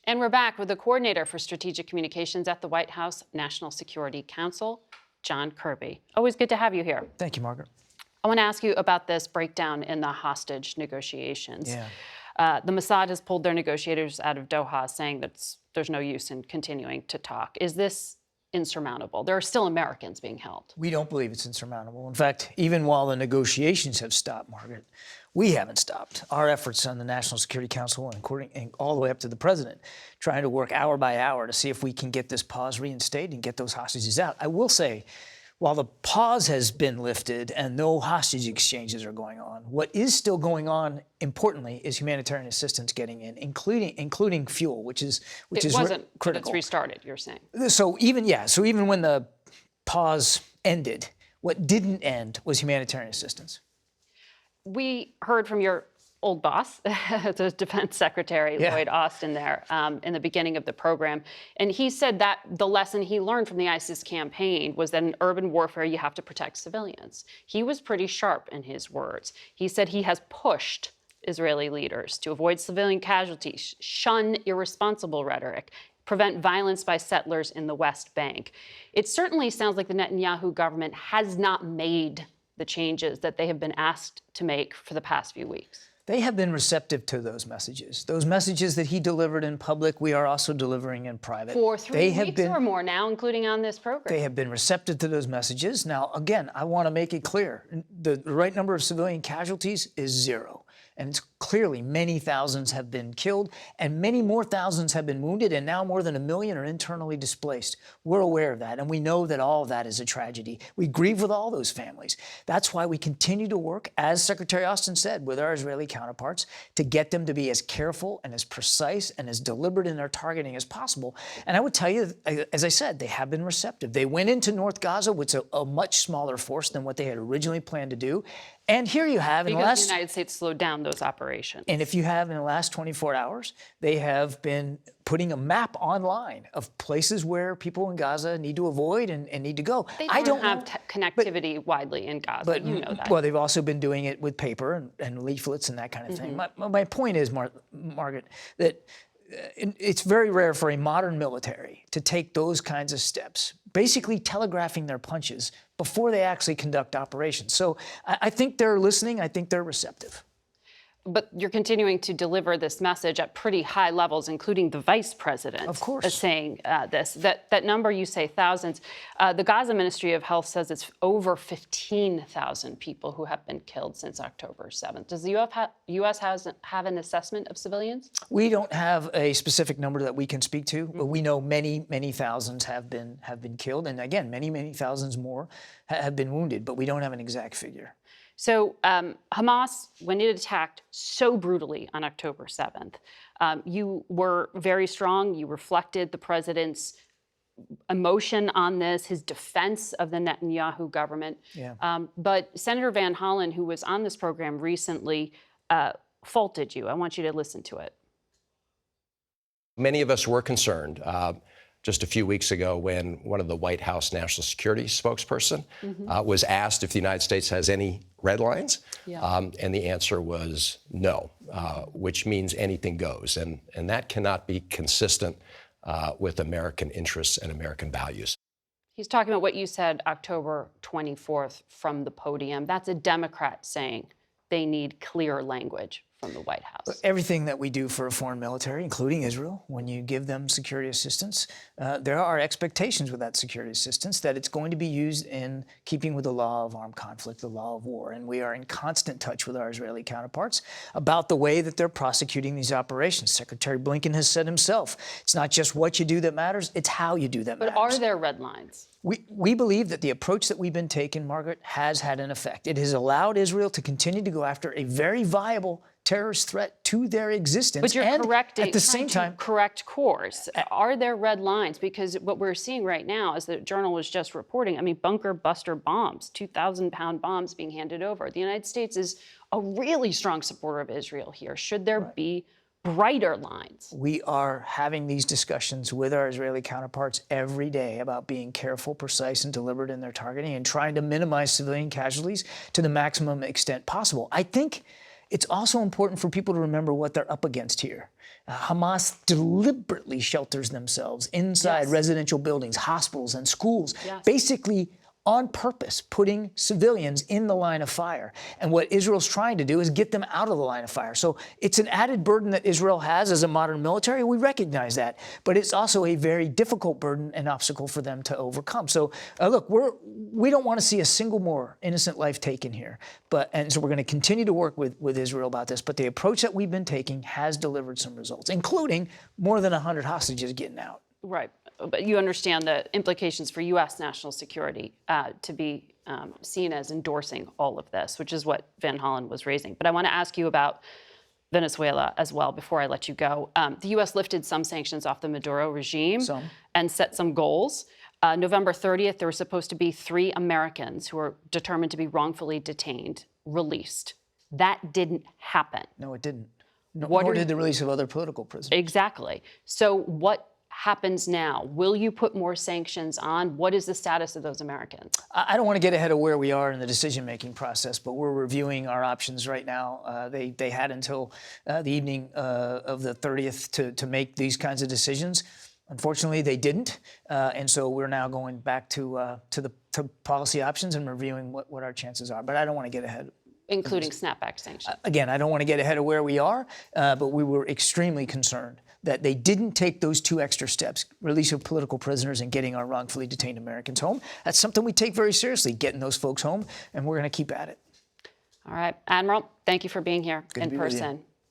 And we're back with the coordinator for strategic communications at the White House National Security Council, John Kirby. Always good to have you here. Thank you, Margaret. I want to ask you about this breakdown in the hostage negotiations. The Mossad has pulled their negotiators out of Doha, saying that there's no use in continuing to talk. Is this insurmountable? There are still Americans being held. We don't believe it's insurmountable. In fact, even while the negotiations have stopped, Margaret, we haven't stopped. Our efforts on the National Security Council, and all the way up to the president, trying to work hour by hour to see if we can get this pause reinstated and get those hostages out. I will say, while the pause has been lifted and no hostage exchanges are going on, what is still going on, importantly, is humanitarian assistance getting in, including fuel, which is critical. It's restarted, you're saying. So even when the pause ended, what didn't end was humanitarian assistance. We heard from your old boss, the Defense Secretary, Lloyd Austin, there in the beginning of the program. And he said that the lesson he learned from the ISIS campaign was that in urban warfare, you have to protect civilians. He was pretty sharp in his words. He said he has pushed Israeli leaders to avoid civilian casualties, shun irresponsible rhetoric, prevent violence by settlers in the West Bank. It certainly sounds like the Netanyahu government has not made the changes that they have been asked to make for the past few weeks. They have been receptive to those messages. Those messages that he delivered in public, we are also delivering in private. For 3 weeks or more now, including on this program. They have been receptive to those messages. Now, again, I want to make it clear. The right number of civilian casualties is 0. And it's clearly many thousands have been killed and many more thousands have been wounded, and now more than 1 million are internally displaced. We're aware of that, and we know that all of that is a tragedy. We grieve with all those families. That's why we continue to work, as Secretary Austin said, with our Israeli counterparts to get them to be as careful and as precise and as deliberate in their targeting as possible. And I would tell you, as I said, they have been receptive. They went into North Gaza with a much smaller force than what they had originally planned to do. And here you have, because the United States slowed down those operations. And if you have, in the last 24 hours, they have been putting a map online of places where people in Gaza need to avoid and need to go. They don't have connectivity widely in Gaza, but you know that. Well, they've also been doing it with paper and leaflets and that kind of thing. My point is, Margaret, that it's very rare for a modern military to take those kinds of steps, basically telegraphing their punches before they actually conduct operations. So I think they're listening. I think they're receptive. But you're continuing to deliver this message at pretty high levels, including the vice president, of course, saying this. That number, you say thousands. The Gaza Ministry of Health says it's over 15,000 people who have been killed since October 7th. Does the U.S. have an assessment of civilians? We don't have a specific number that we can speak to, but we know many thousands have been killed, and again, many thousands more have been wounded. But we don't have an exact figure. So Hamas, when it attacked so brutally on October 7th, you were very strong. You reflected the president's emotion on this, his defense of the Netanyahu government. But Senator Van Hollen, who was on this program recently, faulted you. I want you to listen to it. Many of us were concerned just a few weeks ago when one of the White House national security spokesperson was asked if the United States has any red lines, and the answer was no, which means anything goes. And that cannot be consistent with American interests and American values. He's talking about what you said October 24th from the podium. That's a Democrat saying they need clear language from the White House. Everything that we do for a foreign military, including Israel, when you give them security assistance, there are expectations with that security assistance that it's going to be used in keeping with the law of armed conflict, the law of war. And we are in constant touch with our Israeli counterparts about the way that they're prosecuting these operations. Secretary Blinken has said himself, it's not just what you do that matters, it's how you do that matters. But are there red lines? We believe that the approach that we've been taking, Margaret, has had an effect. It has allowed Israel to continue to go after a very viable terrorist threat to their existence. But you're correcting, at the same time, correct course. Are there red lines? Because what we're seeing right now, as the Journal was just reporting, I mean, bunker buster bombs, 2,000-pound bombs being handed over. The United States is a really strong supporter of Israel here. Should there be brighter lines? We are having these discussions with our Israeli counterparts every day about being careful, precise, and deliberate in their targeting and trying to minimize civilian casualties to the maximum extent possible. I think it's also important for people to remember what they're up against here. Hamas deliberately shelters themselves inside residential buildings, hospitals, and schools, basically on purpose, putting civilians in the line of fire. And what Israel's trying to do is get them out of the line of fire. So it's an added burden that Israel has as a modern military. We recognize that. But it's also a very difficult burden and obstacle for them to overcome. So look, we don't want to see a single more innocent life taken here. And so we're going to continue to work with Israel about this. But the approach that we've been taking has delivered some results, including more than 100 hostages getting out. Right. But you understand the implications for U.S. national security to be seen as endorsing all of this, which is what Van Hollen was raising. But I want to ask you about Venezuela as well before I let you go. The U.S. lifted some sanctions off the Maduro regime and set some goals. November 30th, there were supposed to be 3 Americans who were determined to be wrongfully detained, released. That didn't happen. No, it didn't. Nor did the release of other political prisoners. Exactly. So what happens now? Will you put more sanctions on? What is the status of those Americans? I don't want to get ahead of where we are in the decision-making process, but we're reviewing our options right now. They had until the evening of the 30th to make these kinds of decisions. Unfortunately, they didn't, and so we're now going back to policy options and reviewing what our chances are. But I don't want to get ahead. Including snapback sanctions. Again, I don't want to get ahead of where we are, but we were extremely concerned that they didn't take those 2 extra steps, release of political prisoners and getting our wrongfully detained Americans home. That's something we take very seriously, getting those folks home, and we're going to keep at it. All right. Admiral, thank you for being here in person.